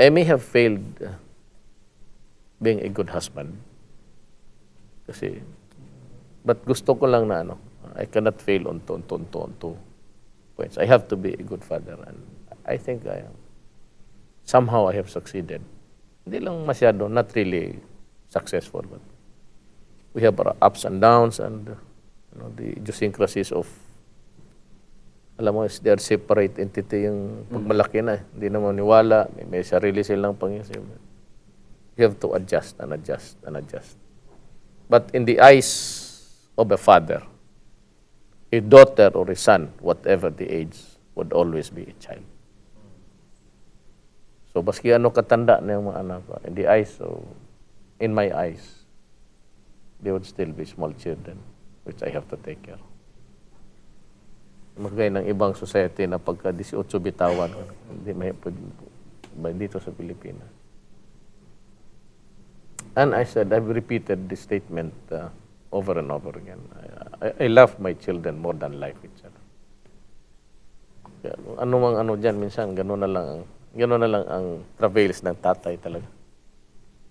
I may have failed being a good husband. Kasi, but gusto ko lang na I cannot fail on two points. I have to be a good father, and I think somehow I have succeeded. Hindi lang masyado, not really successful, but we have our ups and downs and the idiosyncrasies of, alam mo, they are separate entity yung pagmalaki na. Hindi na maniwala, may sarili silang pangisip. You have to adjust and adjust and adjust. But in the eyes of a father, a daughter or a son, whatever the age, would always be a child. So, baski ano katanda na yung mga anak ko, in the eyes, so, in my eyes, they would still be small children, which I have to take care of. Magay ng ibang society na pagka 18 bitawan, hindi may dito sa Pilipinas. And I said, I've repeated this statement over and over again. I love my children more than life itself. Ano mang dyan, minsan, gano'n na lang ang travails ng tatay talaga.